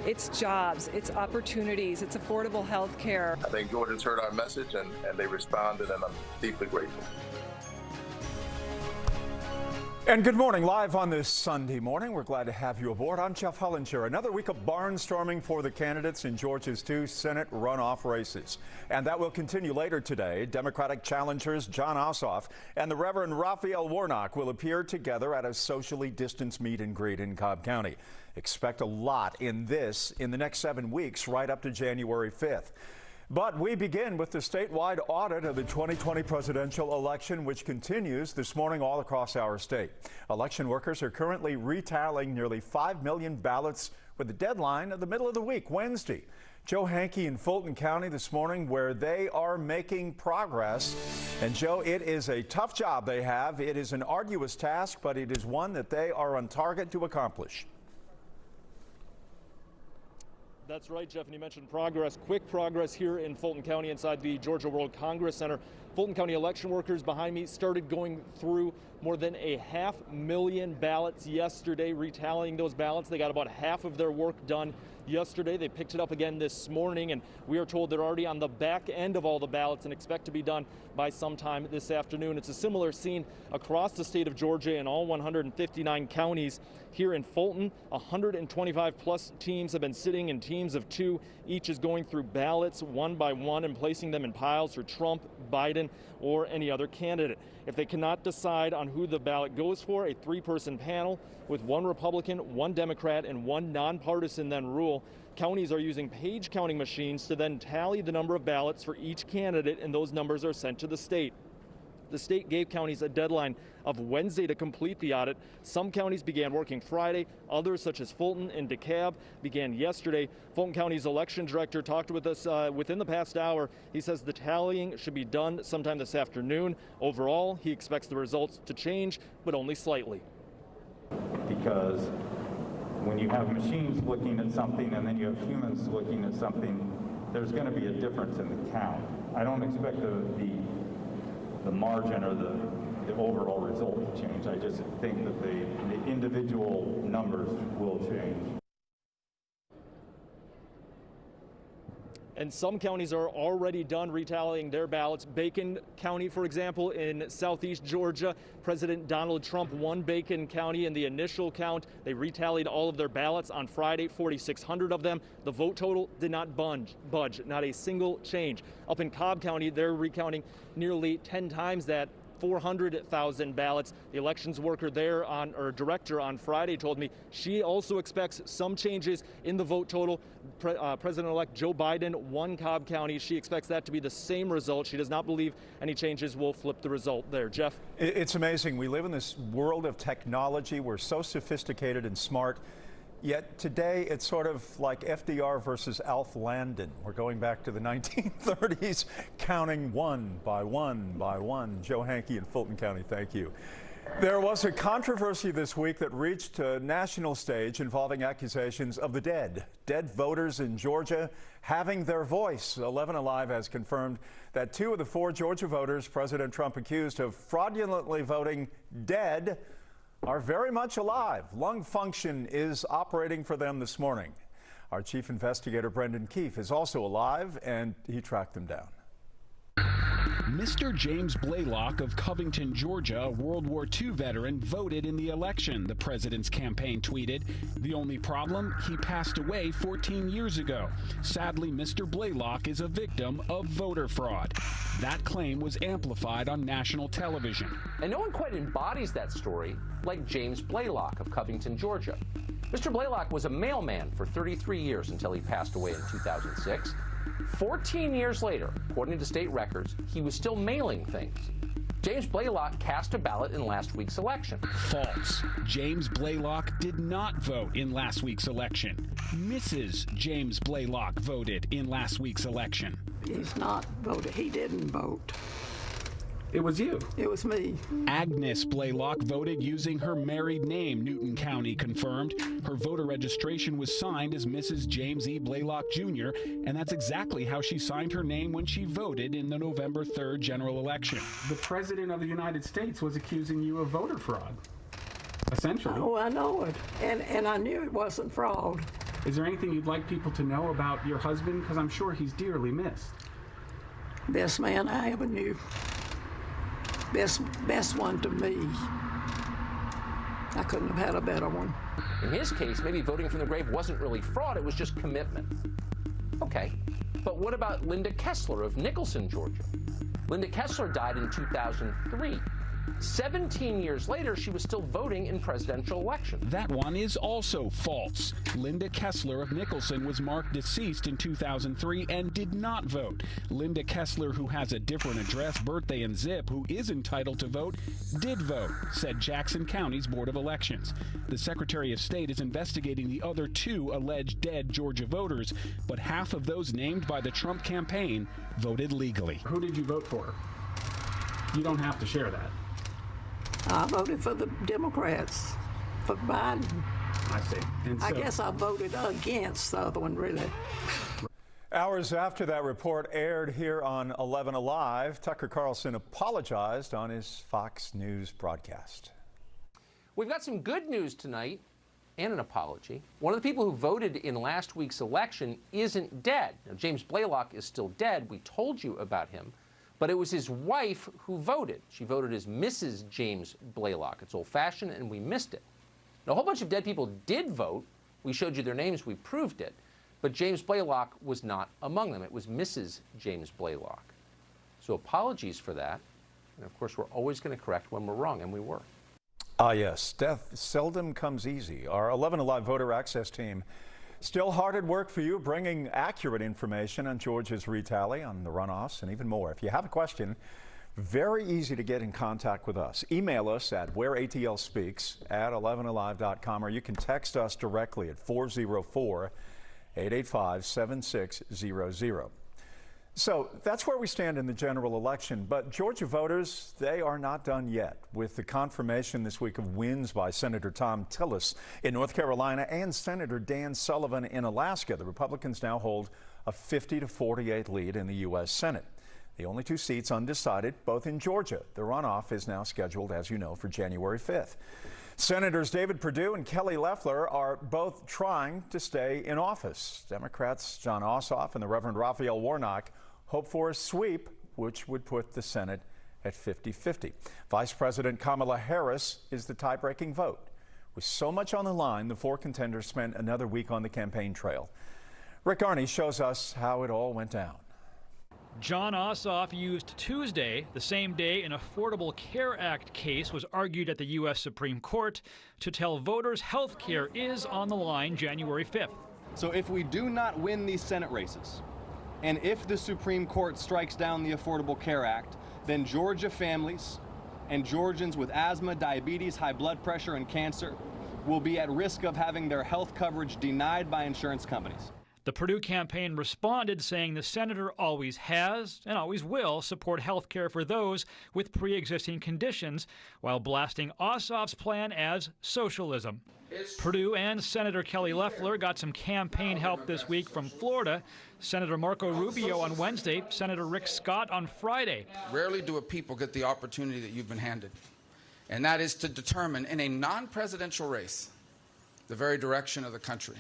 it's jobs, it's opportunities, it's affordable health care. I think Georgians heard our message and they responded, and I'm deeply grateful. And good morning. Live on this Sunday morning, we're glad to have you aboard. I'm Jeff Hullinger. Another week of barnstorming for the candidates in Georgia's 2 Senate runoff races. And that will continue later today. Democratic challengers Jon Ossoff and the Reverend RAPHAEL Warnock will appear together at a socially distanced meet and greet in Cobb County. Expect a lot in the next 7 weeks, right up to January 5th. But we begin with the statewide audit of the 2020 presidential election, which continues this morning all across our state. Election workers are currently retallying nearly 5 million ballots with the deadline of the middle of the week, Wednesday. Joe Hankey in Fulton County this morning, where they are making progress. And Joe, it is a tough job they have. It is an arduous task, but it is one that they are on target to accomplish. That's right, Jeff, and you mentioned progress, quick progress here in Fulton County inside the Georgia World Congress Center. Fulton County election workers behind me started going through more than 500,000 ballots yesterday, retallying those ballots. They got about half of their work done yesterday. They picked it up again this morning, and we are told they're already on the back end of all the ballots and expect to be done by sometime this afternoon. It's a similar scene across the state of Georgia in all 159 counties. Here in Fulton, 125 plus teams have been sitting in teams of 2. Each is going through ballots one by one and placing them in piles for Trump, Biden, or any other candidate. If they cannot decide on who the ballot goes for, a 3-person panel with 1 Republican, 1 Democrat, and 1 nonpartisan then rule. Counties are using page counting machines to then tally the number of ballots for each candidate, and those numbers are sent to the state. The state gave counties a deadline of Wednesday to complete the audit. Some counties began working Friday. Others, such as Fulton and DeKalb, began yesterday. Fulton County's election director talked with us within the past hour. He says the tallying should be done sometime this afternoon. Overall, he expects the results to change, but only slightly. Because when you have machines looking at something and then you have humans looking at something, there's going to be a difference in the count. I don't expect the margin or the overall result to change. I just think that the individual numbers will change. And some counties are already done retallying their ballots. Bacon County, for example, in southeast Georgia, President Donald Trump won Bacon County in the initial count. They retallied all of their ballots on Friday, 4,600 of them. The vote total did not budge, not a single change. Up in Cobb County, they're recounting nearly 10 times that, 400,000 ballots. The elections worker there director on Friday told me she also expects some changes in the vote total. President-elect Joe Biden won Cobb County. She expects that to be the same result. She does not believe any changes will flip the result there. Jeff? It's amazing. We live in this world of technology. We're so sophisticated and smart. Yet today, it's sort of like FDR versus Alf Landon. We're going back to the 1930s, counting one by one by one. Joe Hankey in Fulton County, thank you. There was a controversy this week that reached a national stage involving accusations of the dead voters in Georgia having their voice. 11 Alive has confirmed that 2 of the 4 Georgia voters President Trump accused of fraudulently voting dead are very much alive. Lung function is operating for them this morning. Our chief investigator, Brendan Keefe, is also alive, and he tracked them down. Mr. James Blaylock of Covington, Georgia, a World War II veteran, voted in the election, the president's campaign tweeted. The only problem, he passed away 14 years ago. Sadly, Mr. Blaylock is a victim of voter fraud. That claim was amplified on national television. And no one quite embodies that story like James Blaylock of Covington, Georgia. Mr. Blaylock was a mailman for 33 years until he passed away in 2006. 14 years later, according to state records, he was still mailing things. James Blaylock cast a ballot in last week's election. False. James Blaylock did not vote in last week's election. Mrs. James Blaylock voted in last week's election. He's not voted. He didn't vote. It was you. It was me. Agnes Blaylock voted using her married name, Newton County confirmed. Her voter registration was signed as Mrs. James E. Blaylock Jr., and that's exactly how she signed her name when she voted in the November 3rd general election. The President of the United States was accusing you of voter fraud, essentially. Oh, I know it. And I knew it wasn't fraud. Is there anything you'd like people to know about your husband? Because I'm sure he's dearly missed. Best man I ever knew. Best one to me. I couldn't have had a better one. In his case, maybe voting from the grave wasn't really fraud, it was just commitment. Okay, but what about Linda Kessler of Nicholson, Georgia? Linda Kessler died in 2003. 17 years later, she was still voting in presidential elections. That one is also false. Linda Kessler of Nicholson was marked deceased in 2003 and did not vote. Linda Kessler, who has a different address, birthday, and zip, who is entitled to vote, did vote, said Jackson County's Board of Elections. The Secretary of State is investigating the other 2 alleged dead Georgia voters, but half of those named by the Trump campaign voted legally. Who did you vote for? You don't have to share that. I voted for the Democrats, for Biden. I see. And so, I guess I voted against the other one, really. Hours after that report aired here on 11 Alive, Tucker Carlson apologized on his Fox News broadcast. We've got some good news tonight and an apology. One of the people who voted in last week's election isn't dead. Now, James Blaylock is still dead. We told you about him. But it was his wife who voted. She voted as Mrs. James Blaylock. It's old-fashioned, and we missed it. Now, a whole bunch of dead people did vote. We showed you their names. We proved it. But James Blaylock was not among them. It was Mrs. James Blaylock. So apologies for that. And, of course, we're always going to correct when we're wrong, and we were. Ah, yes. Death seldom comes easy. Our 11 Alive voter access team still hard at work for you, bringing accurate information on Georgia's retally, on the runoffs, and even more. If you have a question, very easy to get in contact with us. Email us at whereatlspeaks@11alive.com, or you can text us directly at 404-885-7600. So that's where we stand in the general election. But Georgia voters, they are not done yet with the confirmation this week of wins by Senator Tom Tillis in North Carolina and Senator Dan Sullivan in Alaska. The Republicans now hold a 50-48 lead in the U.S. Senate. The only 2 seats undecided, both in Georgia. The runoff is now scheduled, as you know, for January 5th. Senators David Perdue and Kelly Loeffler are both trying to stay in office. Democrats Jon Ossoff and the Reverend RAPHAEL Warnock hope for a sweep, which would put the Senate at 50-50. Vice President Kamala Harris is the tie-breaking vote. With so much on the line, the 4 contenders spent another week on the campaign trail. Rick Arney shows us how it all went down. Jon Ossoff used Tuesday, the same day an Affordable Care Act case was argued at the U.S. Supreme Court, to tell voters health care is on the line January 5th. So if we do not win these Senate races, and if the Supreme Court strikes down the Affordable Care Act, then Georgia families and Georgians with asthma, diabetes, high blood pressure, and cancer will be at risk of having their health coverage denied by insurance companies. The Perdue campaign responded saying the senator always has and always will support health care for those with pre-existing conditions, while blasting Ossoff's plan as socialism. Perdue and Senator Kelly Loeffler got some campaign help this week from Florida. Senator Marco Rubio on Wednesday, Senator Rick Scott on Friday. Rarely do a people get the opportunity that you've been handed, and that is to determine in a non-presidential race the very direction of the country.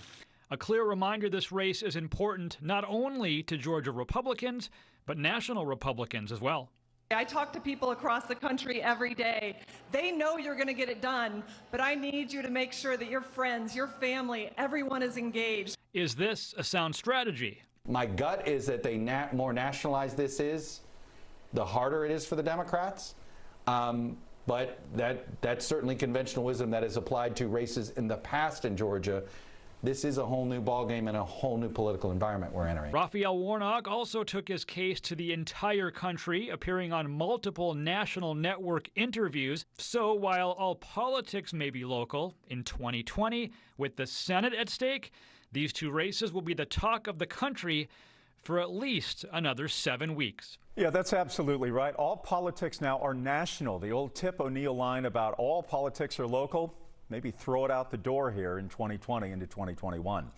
A clear reminder this race is important not only to Georgia Republicans, but national Republicans as well. I talk to people across the country every day. They know you're going to get it done, but I need you to make sure that your friends, your family, everyone is engaged. Is this a sound strategy? My gut is that the more nationalized this is, the harder it is for the Democrats. But that's certainly conventional wisdom that is applied to races in the past in Georgia. This is a whole new ballgame and a whole new political environment we're entering. RAPHAEL Warnock also took his case to the entire country, appearing on multiple national network interviews. So while all politics may be local, in 2020, with the Senate at stake, these 2 races will be the talk of the country for at least another 7 weeks. Yeah, that's absolutely right. All politics now are national. The old Tip O'Neill line about all politics are local, maybe throw it out the door here in 2020 into 2021.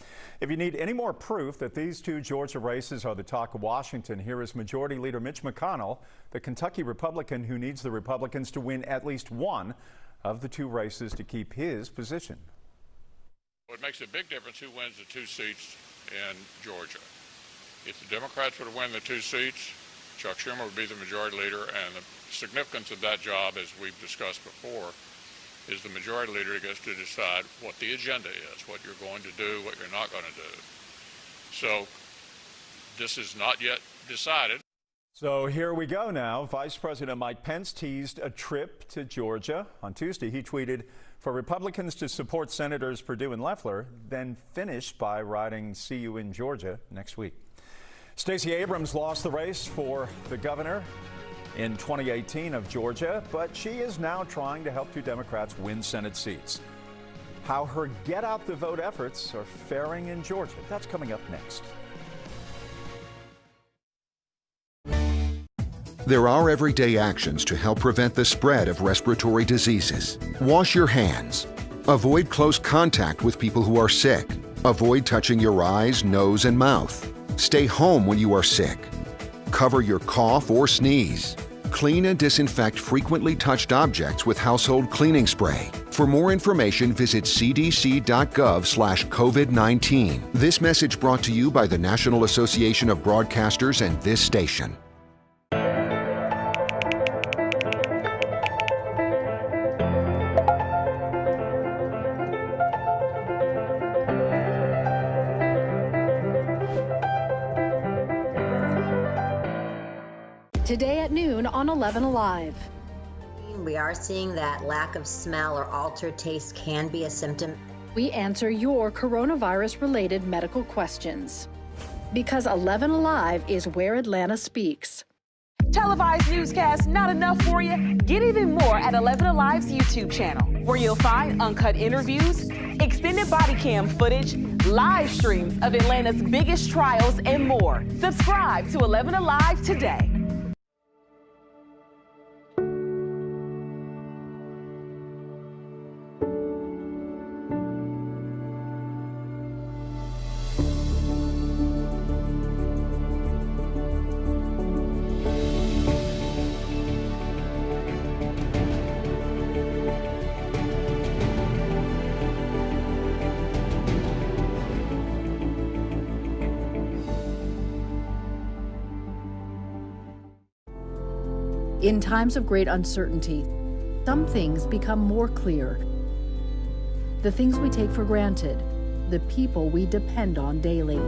If you need any more proof that these 2 Georgia races are the talk of Washington, here is Majority Leader Mitch McConnell, the Kentucky Republican who needs the Republicans to win at least one of the 2 races to keep his position. It makes a big difference who wins the 2 seats in Georgia. If the Democrats were to win the 2 seats, Chuck Schumer would be the majority leader, and the significance of that job, as we've discussed before, is the majority leader gets to decide what the agenda is, what you're going to do, what you're not going to do. So this is not yet decided. So here we go now. Vice President Mike Pence teased a trip to Georgia. On Tuesday, he tweeted, for Republicans to support Senators Perdue and Loeffler, then finished by writing, "See you in Georgia next week." Stacey Abrams lost the race for the governor in 2018 of Georgia, but she is now trying to help 2 Democrats win Senate seats. How her get out the vote efforts are faring in Georgia. That's coming up next. There are everyday actions to help prevent the spread of respiratory diseases. Wash your hands. Avoid close contact with people who are sick. Avoid touching your eyes, nose, and mouth. Stay home when you are sick. Cover your cough or sneeze. Clean and disinfect frequently touched objects with household cleaning spray. For more information, visit cdc.gov/COVID-19. This message brought to you by the National Association of Broadcasters and this station. Today at noon on 11 Alive. We are seeing that lack of smell or altered taste can be a symptom. We answer your coronavirus-related medical questions. Because 11 Alive is where Atlanta speaks. Televised newscasts not enough for you? Get even more at 11 Alive's YouTube channel, where you'll find uncut interviews, extended body cam footage, live streams of Atlanta's biggest trials, and more. Subscribe to 11 Alive today. In times of great uncertainty, some things become more clear. The things we take for granted, the people we depend on daily.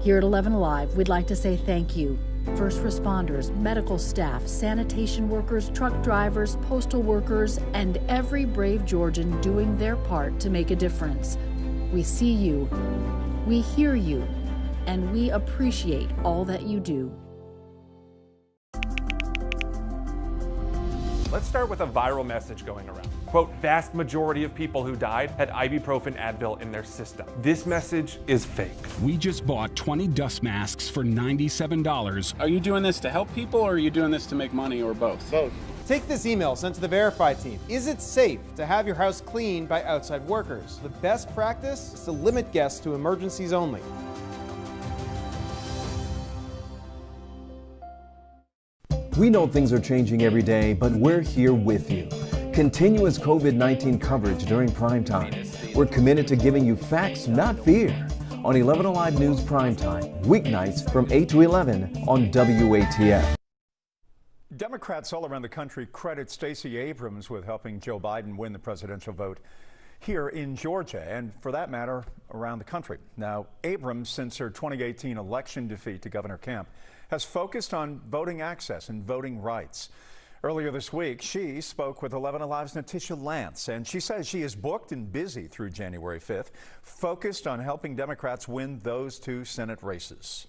Here at 11 Alive, we'd like to say thank you. First responders, medical staff, sanitation workers, truck drivers, postal workers, and every brave Georgian doing their part to make a difference. We see you, we hear you, and we appreciate all that you do. Let's start with a viral message going around. Quote, vast majority of people who died had ibuprofen Advil in their system. This message is fake. We just bought 20 dust masks for $97. Are you doing this to help people, or are you doing this to make money, or both? Both. Take this email sent to the Verify team. Is it safe to have your house cleaned by outside workers? The best practice is to limit guests to emergencies only. We know things are changing every day, but we're here with you. Continuous COVID-19 coverage during prime time. We're committed to giving you facts, not fear. On 11 Alive News Prime Time, weeknights from 8 to 11 on WATF. Democrats all around the country credit Stacey Abrams with helping Joe Biden win the presidential vote here in Georgia, and for that matter, around the country. Now, Abrams, since her 2018 election defeat to Governor Kemp, has focused on voting access and voting rights. Earlier this week, she spoke with 11 Alive's Natisha Lance, and she says she is booked and busy through January 5th, focused on helping Democrats win those 2 Senate races.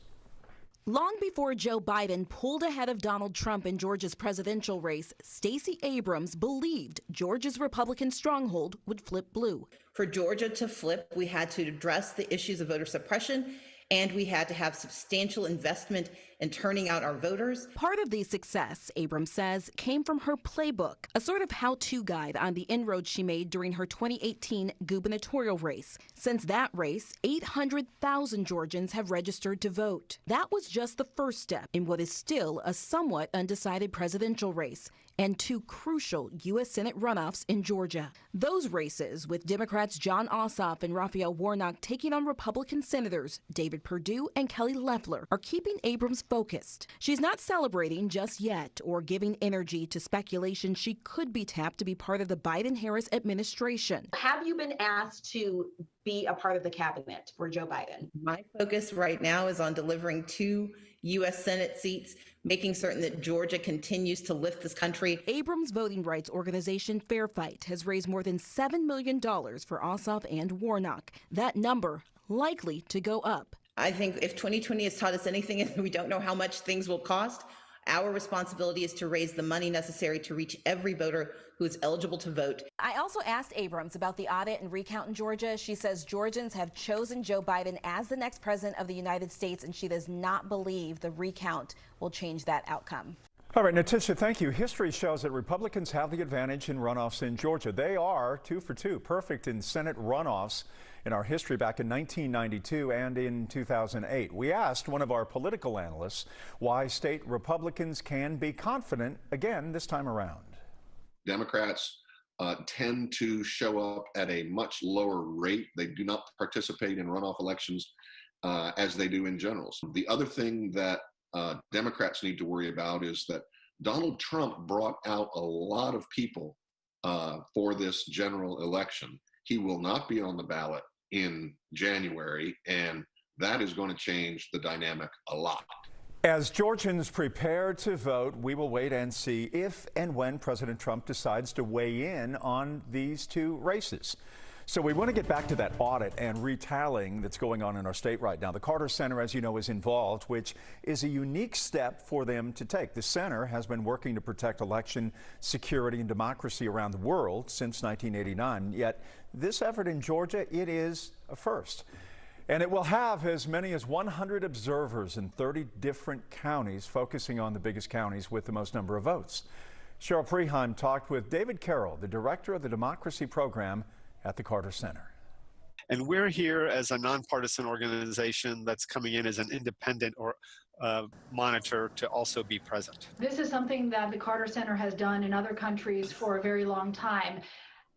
Long before Joe Biden pulled ahead of Donald Trump in Georgia's presidential race, Stacey Abrams believed Georgia's Republican stronghold would flip blue. For Georgia to flip, we had to address the issues of voter suppression, and we had to have substantial investment in turning out our voters. Part of the success, Abrams says, came from her playbook, a sort of how-to guide on the inroads she made during her 2018 gubernatorial race. Since that race, 800,000 Georgians have registered to vote. That was just the first step in what is still a somewhat undecided presidential race. and 2 crucial U.S. Senate runoffs in Georgia. Those races, with Democrats Jon Ossoff and Raphael Warnock taking on Republican Senators David Perdue and Kelly Loeffler, are keeping Abrams focused. She's not celebrating just yet or giving energy to speculation she could be tapped to be part of the Biden-Harris administration. Have you been asked to be a part of the cabinet for Joe Biden? My focus right now is on delivering 2 U.S. Senate seats, making certain that Georgia continues to lift this country. Abrams voting rights organization Fair Fight has raised more than $7 million for Ossoff and Warnock. That number likely to go up. I think if 2020 has taught us anything, and we don't know how much things will cost, our responsibility is to raise the money necessary to reach every voter who is eligible to vote. I also asked Abrams about the audit and recount in Georgia. She says Georgians have chosen Joe Biden as the next president of the United States, and she does not believe the recount will change that outcome. All right, Natisha, thank you. History shows that Republicans have the advantage in runoffs in Georgia. They are 2 for 2, perfect in Senate runoffs in our history back in 1992 and in 2008. We asked one of our political analysts why state Republicans can be confident again this time around. Democrats tend to show up at a much lower rate. They do not participate in runoff elections as they do in generals. The other thing that Democrats need to worry about is that Donald Trump brought out a lot of people for this general election. He will not be on the ballot in January, and that is going to change the dynamic a lot. As Georgians prepare to vote, we will wait and see if and when President Trump decides to weigh in on these 2 races. So we want to get back to that audit and retallying that's going on in our state right now. The Carter Center, as you know, is involved, which is a unique step for them to take. The center has been working to protect election security and democracy around the world since 1989. Yet this effort in Georgia, it is a first. And it will have as many as 100 observers in 30 different counties, focusing on the biggest counties with the most number of votes. Cheryl Preheim talked with David Carroll, the director of the Democracy Program at the Carter Center. And we're here as a nonpartisan organization that's coming in as an independent or monitor to also be present. This is something that the Carter Center has done in other countries for a very long time.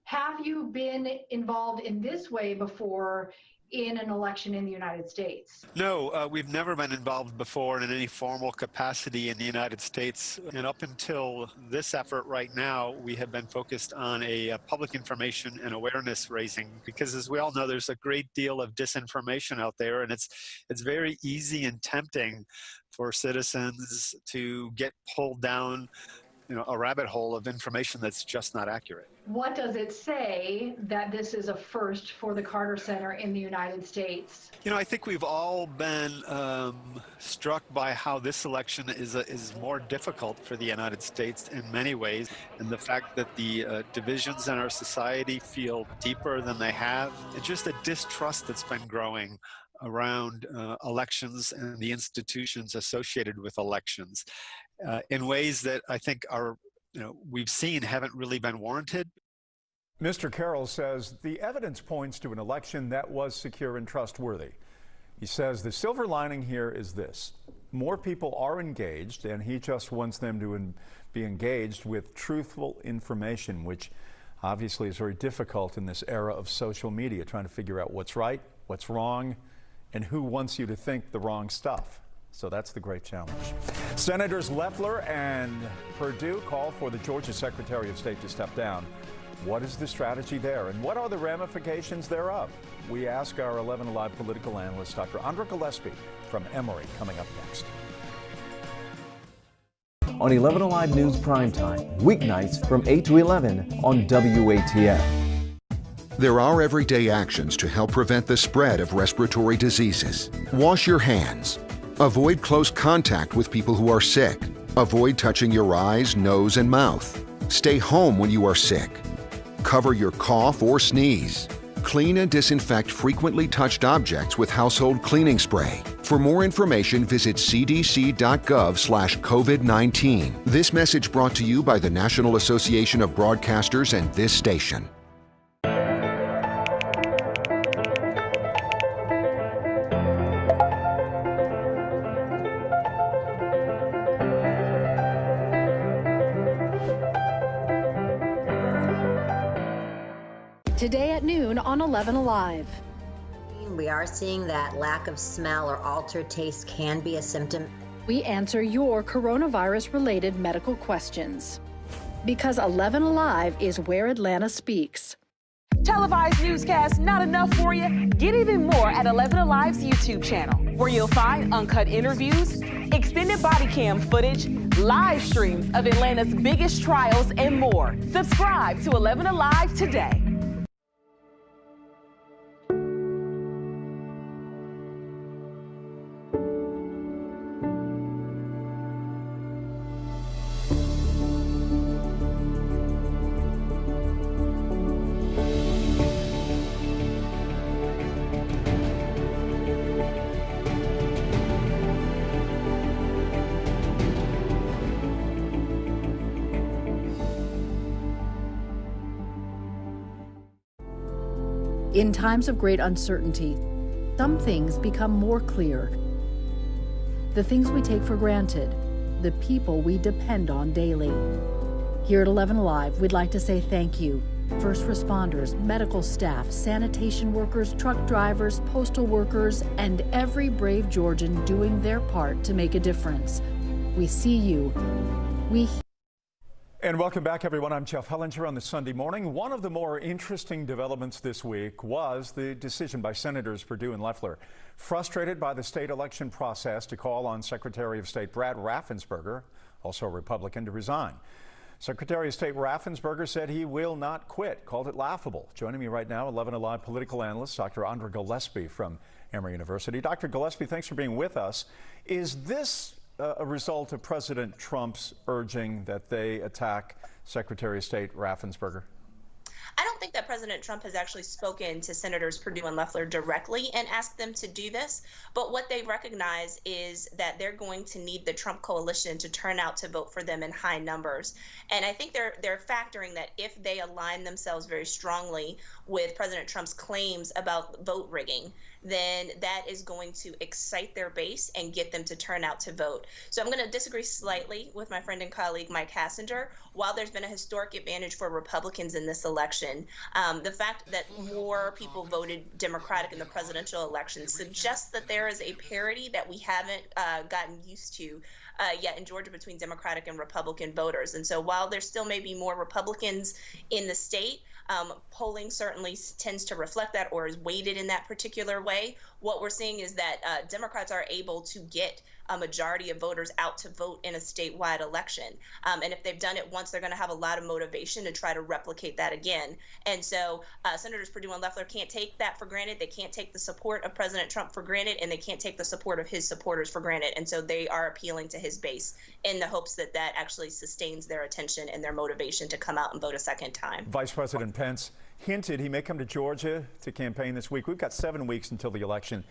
Have you been involved in this way before in an election in the United States? No, we've never been involved before in any formal capacity in the United States. And up until this effort right now, we have been focused on a public information and awareness raising, because as we all know, there's a great deal of disinformation out there, and it's very easy and tempting for citizens to get pulled down a rabbit hole of information that's just not accurate. What does it say that this is a first for the Carter Center in the United States? I think we've all been struck by how this election is more difficult for the United States in many ways, and the fact that the divisions in our society feel deeper than they have. It's just a distrust that's been growing around elections and the institutions associated with elections in ways that I think are, we've seen haven't really been warranted. Mr. Carroll says the evidence points to an election that was secure and trustworthy. He says the silver lining here is this: more people are engaged, and he just wants them to be engaged with truthful information, which obviously is very difficult in this era of social media, trying to figure out what's right, what's wrong, and who wants you to think the wrong stuff. So that's the great challenge. Senators Loeffler and Perdue call for the Georgia Secretary of State to step down. What is the strategy there, and what are the ramifications thereof? We ask our 11 Alive political analyst, Dr. Andra Gillespie from Emory, coming up next. On 11 Alive News Primetime, weeknights from 8 to 11 on WATF. There are everyday actions to help prevent the spread of respiratory diseases. Wash your hands. Avoid close contact with people who are sick. Avoid touching your eyes, nose, and mouth. Stay home when you are sick. Cover your cough or sneeze. Clean and disinfect frequently touched objects with household cleaning spray. For more information, visit cdc.gov/COVID-19. This message brought to you by the National Association of Broadcasters and this station. Today at noon on 11 Alive. We are seeing that lack of smell or altered taste can be a symptom. We answer your coronavirus-related medical questions. Because 11 Alive is where Atlanta speaks. Televised newscasts not enough for you? Get even more at 11 Alive's YouTube channel, where you'll find uncut interviews, extended body cam footage, live streams of Atlanta's biggest trials, and more. Subscribe to 11 Alive today. In times of great uncertainty, some things become more clear. The things we take for granted, the people we depend on daily. Here at 11 Alive, we'd like to say thank you. First responders, medical staff, sanitation workers, truck drivers, postal workers, and every brave Georgian doing their part to make a difference. We see you. And welcome back, everyone. I'm Jeff Hellinger on this Sunday morning. One of the more interesting developments this week was the decision by Senators Perdue and Loeffler, frustrated by the state election process, to call on Secretary of State Brad Raffensperger, also a Republican, to resign. Secretary of State Raffensperger said he will not quit, called it laughable. Joining me right now, 11 Alive political analyst Dr. Andra Gillespie from Emory University. Dr. Gillespie, thanks for being with us. Is this a result of President Trump's urging that they attack Secretary of State Raffensperger? I don't think that President Trump has actually spoken to Senators Perdue and Loeffler directly and asked them to do this. But what they recognize is that they're going to need the Trump coalition to turn out to vote for them in high numbers. And I think they're factoring that if they align themselves very strongly with President Trump's claims about vote rigging, then that is going to excite their base and get them to turn out to vote. So I'm going to disagree slightly with my friend and colleague Mike Hassinger. While there's been a historic advantage for Republicans in this election, the fact that more people voted Democratic in the presidential election suggests that there is a parity that we haven't gotten used to yet in Georgia between Democratic and Republican voters. And so while there still may be more Republicans in the state, polling certainly tends to reflect that or is weighted in that particular way. What we're seeing is that Democrats are able to get a majority of voters out to vote in a statewide election. And if they've done it once, they're going to have a lot of motivation to try to replicate that again. And so Senators Perdue and Loeffler can't take that for granted. They can't take the support of President Trump for granted, and they can't take the support of his supporters for granted. And so they are appealing to his base in the hopes that that actually sustains their attention and their motivation to come out and vote a second time. Vice President Pence hinted he may come to Georgia to campaign this week. We've got 7 weeks until the election.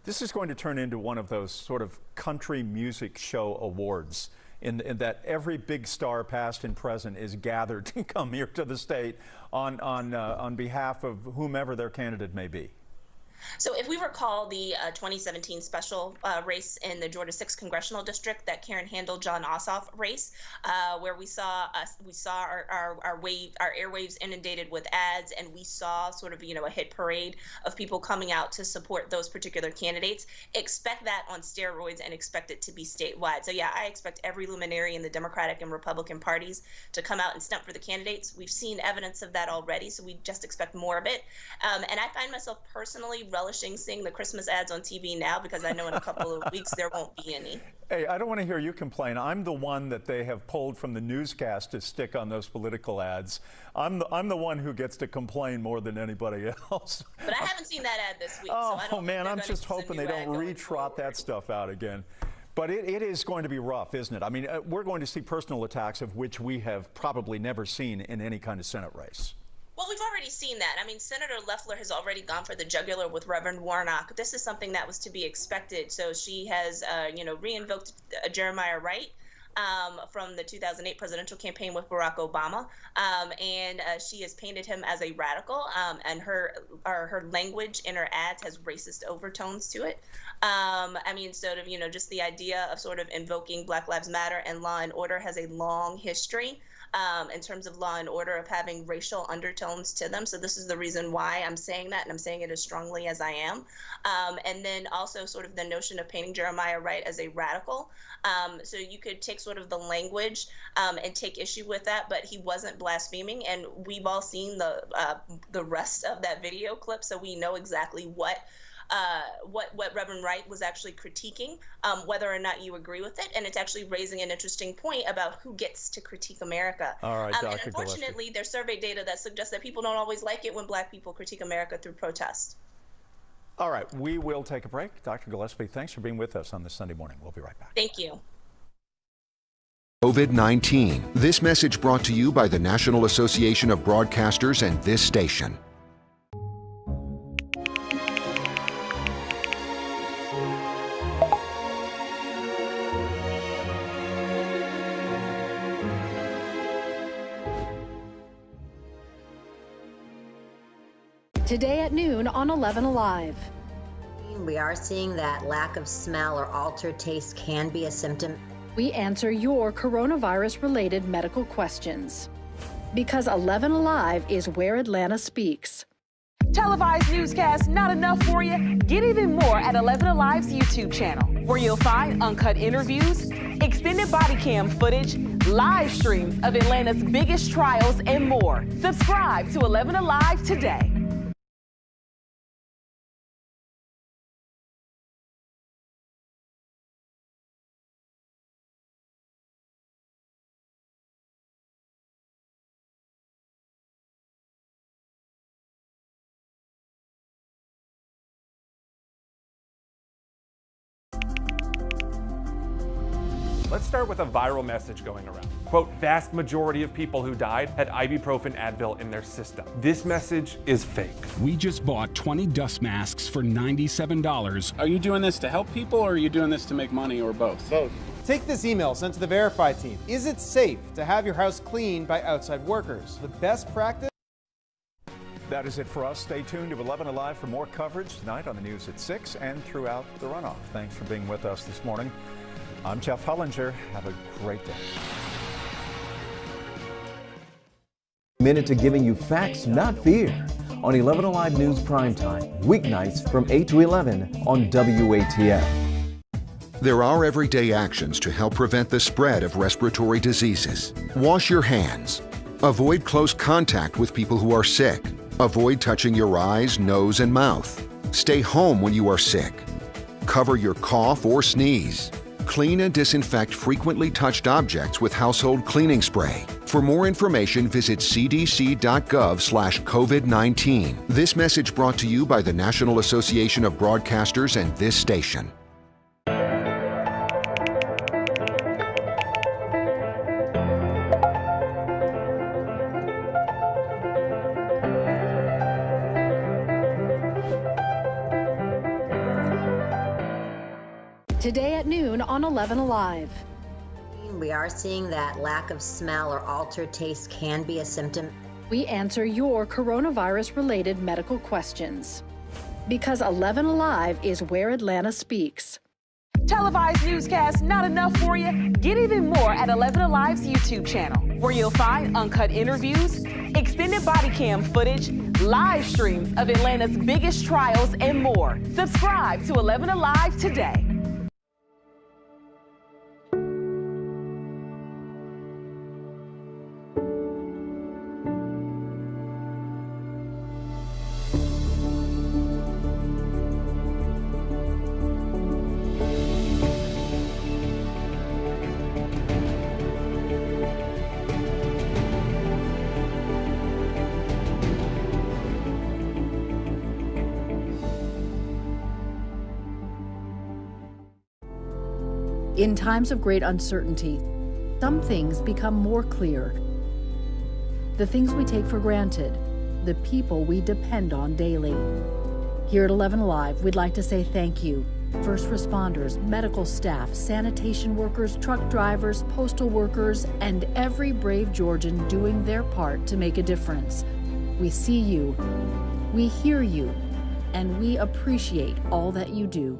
This is going to turn into one of those sort of country music show awards in that every big star past and present is gathered to come here to the state on behalf of whomever their candidate may be. So if we recall the 2017 special race in the Georgia 6th congressional district, that Karen Handel-John Ossoff race, where we saw our airwaves inundated with ads, and we saw sort of a hit parade of people coming out to support those particular candidates. Expect that on steroids and expect it to be statewide. So yeah, I expect every luminary in the Democratic and Republican parties to come out and stump for the candidates. We've seen evidence of that already, so we just expect more of it. And I find myself personally relishing seeing the Christmas ads on TV now, because I know in a couple of weeks there won't be any. Hey, I don't want to hear you complain. I'm the one that they have pulled from the newscast to stick on those political ads. I'm the one who gets to complain more than anybody else. But I haven't seen that ad this week. Oh, so I don't man, I'm just hoping they don't re-trot that stuff out again. But it is going to be rough, isn't it? I mean, we're going to see personal attacks of which we have probably never seen in any kind of Senate race. Well, we've already seen that. I mean, Senator Loeffler has already gone for the jugular with Reverend Warnock. This is something that was to be expected. So she has, re-invoked Jeremiah Wright from the 2008 presidential campaign with Barack Obama, and she has painted him as a radical. And her language in her ads has racist overtones to it. I mean, sort of, just the idea of sort of invoking Black Lives Matter and law and order has a long history in terms of law and order, of having racial undertones to them. So this is the reason why I'm saying that, and I'm saying it as strongly as I am. And then also sort of the notion of painting Jeremiah Wright as a radical. So you could take sort of the language and take issue with that, but he wasn't blaspheming, and we've all seen the rest of that video clip, so we know exactly what Reverend Wright was actually critiquing, whether or not you agree with it, and it's actually raising an interesting point about who gets to critique America. All right, Dr. And unfortunately, there's survey data that suggests that people don't always like it when Black people critique America through protest. All right, we will take a break. Dr. Gillespie, thanks for being with us on this Sunday morning. We'll be right back. Thank you. COVID-19. This message brought to you by the National Association of Broadcasters and this station. Today at noon on 11 Alive. We are seeing that lack of smell or altered taste can be a symptom. We answer your coronavirus-related medical questions. Because 11 Alive is where Atlanta speaks. Televised newscasts not enough for you? Get even more at 11 Alive's YouTube channel, where you'll find uncut interviews, extended body cam footage, live streams of Atlanta's biggest trials, and more. Subscribe to 11 Alive today. Let's start with a viral message going around. Quote, vast majority of people who died had ibuprofen Advil in their system. This message is fake. We just bought 20 dust masks for $97. Are you doing this to help people, or are you doing this to make money, or both? Both. Take this email sent to the Verify team. Is it safe to have your house cleaned by outside workers? The best practice? That is it for us. Stay tuned to 11 Alive for more coverage tonight on the news at 6 and throughout the runoff. Thanks for being with us this morning. I'm Jeff Hollinger. Have a great day. Minute to giving you facts, not fear, on 11 Alive News Primetime, weeknights from 8 to 11 on WATF. There are everyday actions to help prevent the spread of respiratory diseases. Wash your hands. Avoid close contact with people who are sick. Avoid touching your eyes, nose, and mouth. Stay home when you are sick. Cover your cough or sneeze. Clean and disinfect frequently touched objects with household cleaning spray. For more information, visit cdc.gov/COVID-19. This message brought to you by the National Association of Broadcasters and this station. Today at noon on 11 Alive. We are seeing that lack of smell or altered taste can be a symptom. We answer your coronavirus-related medical questions. Because 11 Alive is where Atlanta speaks. Televised newscasts not enough for you? Get even more at 11 Alive's YouTube channel, where you'll find uncut interviews, extended body cam footage, live streams of Atlanta's biggest trials, and more. Subscribe to 11 Alive today. In times of great uncertainty, some things become more clear. The things we take for granted, the people we depend on daily. Here at 11 Alive, we'd like to say thank you. First responders, medical staff, sanitation workers, truck drivers, postal workers, and every brave Georgian doing their part to make a difference. We see you, we hear you, and we appreciate all that you do.